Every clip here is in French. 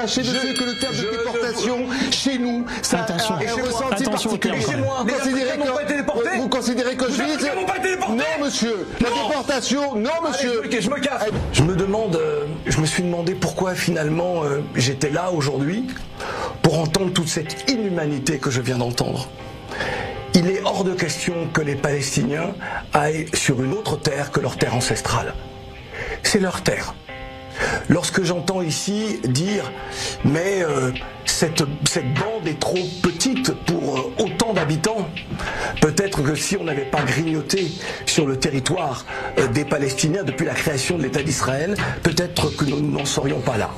Sachez monsieur que le terme de déportation, chez nous, ça a un ressenti particulier. Vous considérez que je vis... Non monsieur, la déportation, non monsieur. Allez, je me casse. Je me suis demandé pourquoi finalement j'étais là aujourd'hui pour entendre toute cette inhumanité que je viens d'entendre. Il est hors de question que les Palestiniens aillent sur une autre terre que leur terre ancestrale. C'est leur terre. Lorsque j'entends ici dire « mais cette bande est trop petite pour autant d'habitants », peut-être que si on n'avait pas grignoté sur le territoire des Palestiniens depuis la création de l'État d'Israël, peut-être que nous n'en serions pas là.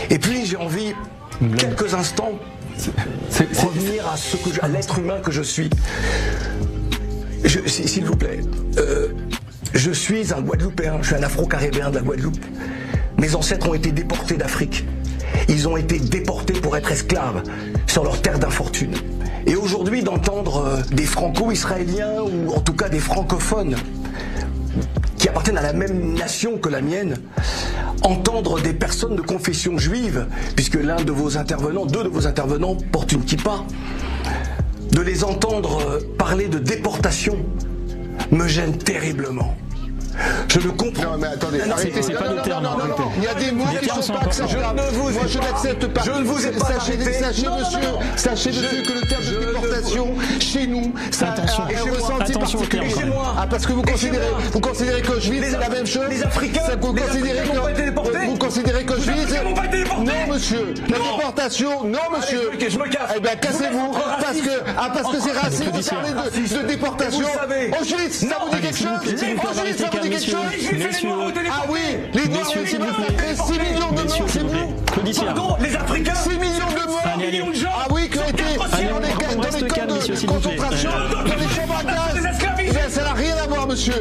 Et puis j'ai envie, quelques instants, revenir à l'être humain que je suis. S'il vous plaît, je suis un Guadeloupéen, je suis un Afro-Caribéen de la Guadeloupe. Mes ancêtres ont été déportés d'Afrique. Ils ont été déportés pour être esclaves sur leur terre d'infortune. Et aujourd'hui, d'entendre des franco-israéliens, ou en tout cas des francophones, qui appartiennent à la même nation que la mienne, entendre des personnes de confession juive, puisque deux de vos intervenants portent une kippa, de les entendre parler de déportation, me gêne terriblement. Je le comprends. Non mais attendez, c'est pas le terme. Il y a des mots qui ne sont pas acceptables. Moi je n'accepte pas. Je ne vous ai pas Sachez monsieur que le terme de déportation, chez nous, ça a un ressenti particulier. Parce que vous considérez que je vis, c'est la même chose. Les Africains, vous considérez que je vis. Non monsieur, la déportation, non monsieur. Je me casse. Eh bien cassez-vous, parce que c'est raciste de parler de déportation. Auschwitz, ça vous dit quelque chose? Auschwitz, ça vous dit quelque chose? Ah oui, les Noirs, s'il vous plaît, 6 millions de morts, c'est vous? Pardon, les Africains, 6 millions de morts, millions de gens. Ah oui, qui ont été dans les camps de concentration, dans les chambres à gaz. Eh bien, ça n'a rien à voir, monsieur.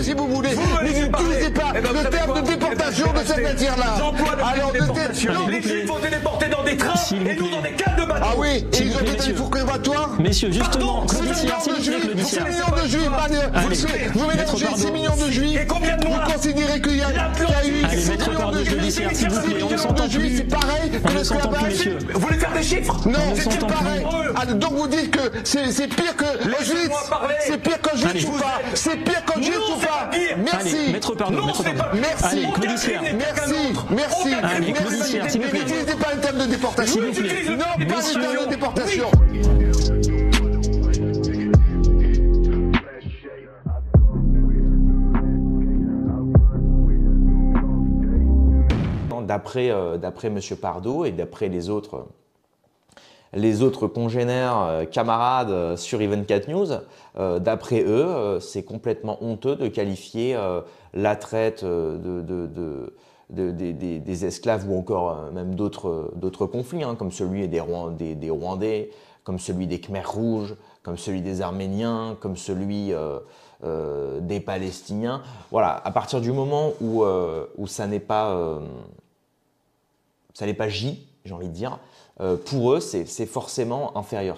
Si vous voulez, n'utilisez pas le terme de déportation de cette matière-là. Alors, les Juifs ont été déportés dans des trains et nous dans des cales de bateaux. Ah oui, et ils ont été fours préparatoires. Messieurs, justement, 6 millions de juifs, vous mélangez 6 millions de juifs. Et combien de Vous considérez qu'il y a eu 6 millions de juifs, 6 millions de juifs, c'est pareil que l'esclavage? Vous voulez faire des chiffres? Non, c'est pareil. Donc vous dites que c'est pire que Auschwitz. C'est pire qu'Auschwitz ou pas? C'est pire qu'Auschwitz ou pas? Merci. Maître Pardo. Merci. Merci. Allez, Claudicière, s'il vous plaît. N'utilisez pas le terme de déportation. S'il vous plaît. Non, pas le terme de déportation. D'après M. Pardo et d'après les autres congénères, camarades sur Even4 News, d'après eux, c'est complètement honteux de qualifier la traite des esclaves ou encore même d'autres conflits, hein, comme celui des Rwandais, comme celui des Khmers rouges, comme celui des Arméniens, comme celui des Palestiniens. Voilà, à partir du moment où ça n'est pas J, j'ai envie de dire, pour eux, c'est forcément inférieur.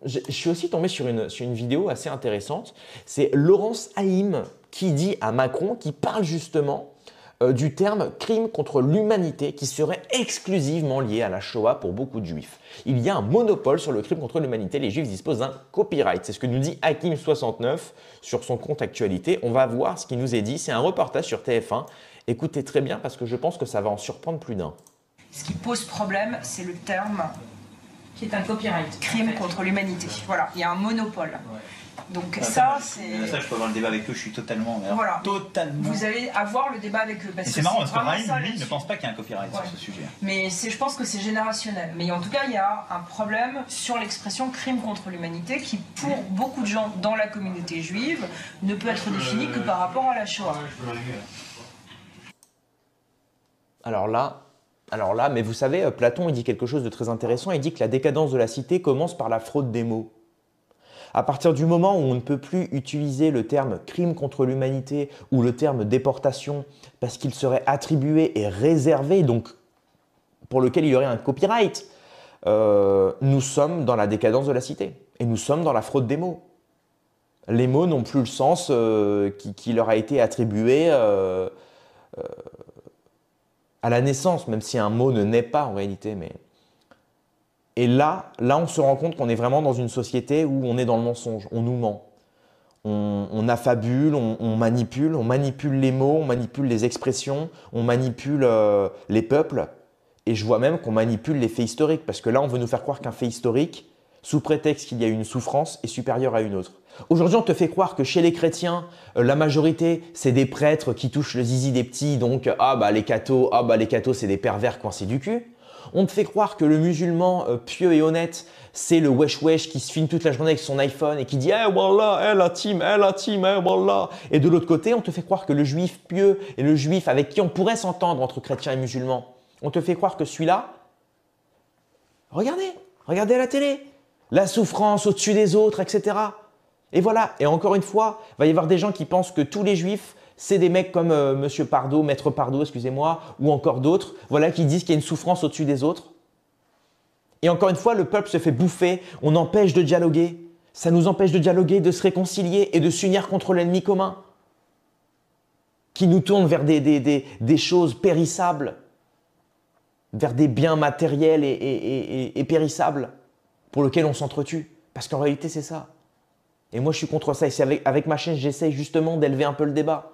Je suis aussi tombé sur une vidéo assez intéressante. C'est Laurence Haïm qui dit à Macron, qui parle justement du terme crime contre l'humanité qui serait exclusivement lié à la Shoah pour beaucoup de juifs. Il y a un monopole sur le crime contre l'humanité. Les juifs disposent d'un copyright. C'est ce que nous dit Hakim69 sur son compte actualité. On va voir ce qui nous est dit. C'est un reportage sur TF1. Écoutez très bien parce que je pense que ça va en surprendre plus d'un. Ce qui pose problème, c'est le terme qui est un copyright. Crime contre l'humanité. Voilà, il y a un monopole. Ouais. Donc ça, c'est... Ça, je peux avoir le débat avec eux, je suis totalement... Voilà. Totalement... Vous allez avoir le débat avec eux. C'est marrant, parce que Raïm, lui, ne pense pas qu'il y a un copyright sur ce sujet. Mais je pense que c'est générationnel. Mais en tout cas, il y a un problème sur l'expression crime contre l'humanité qui, pour beaucoup de gens dans la communauté juive, ne peut être définie que par rapport à la Shoah. Alors là, mais vous savez, Platon, il dit quelque chose de très intéressant. Il dit que la décadence de la cité commence par la fraude des mots. À partir du moment où on ne peut plus utiliser le terme crime contre l'humanité ou le terme déportation parce qu'il serait attribué et réservé, donc pour lequel il y aurait un copyright, nous sommes dans la décadence de la cité et nous sommes dans la fraude des mots. Les mots n'ont plus le sens qui leur a été attribué à la naissance, même si un mot ne naît pas en réalité. Et là, on se rend compte qu'on est vraiment dans une société où on est dans le mensonge, on nous ment. On affabule, on manipule les mots, on manipule les expressions, on manipule les peuples. Et je vois même qu'on manipule les faits historiques, parce que là, on veut nous faire croire qu'un fait historique, sous prétexte qu'il y a une souffrance, est supérieur à une autre. Aujourd'hui, on te fait croire que chez les chrétiens, la majorité, c'est des prêtres qui touchent le zizi des petits, donc les cathos, c'est des pervers coincés du cul. On te fait croire que le musulman pieux et honnête, c'est le wesh wesh qui se filme toute la journée avec son iPhone et qui dit « Eh wallah, la team, wallah ». Et de l'autre côté, on te fait croire que le juif pieux et le juif avec qui on pourrait s'entendre entre chrétiens et musulmans, on te fait croire que celui-là, regardez à la télé, la souffrance au-dessus des autres, etc. Et voilà, et encore une fois, il va y avoir des gens qui pensent que tous les juifs, c'est des mecs comme Monsieur Pardo, Maître Pardo, excusez-moi, ou encore d'autres, voilà, qui disent qu'il y a une souffrance au-dessus des autres. Et encore une fois, le peuple se fait bouffer, on empêche de dialoguer. Ça nous empêche de dialoguer, de se réconcilier et de s'unir contre l'ennemi commun, qui nous tourne vers des choses périssables, vers des biens matériels et périssables pour lesquels on s'entretue. Parce qu'en réalité, c'est ça. Et moi, je suis contre ça. Et c'est avec ma chaîne, j'essaye justement d'élever un peu le débat.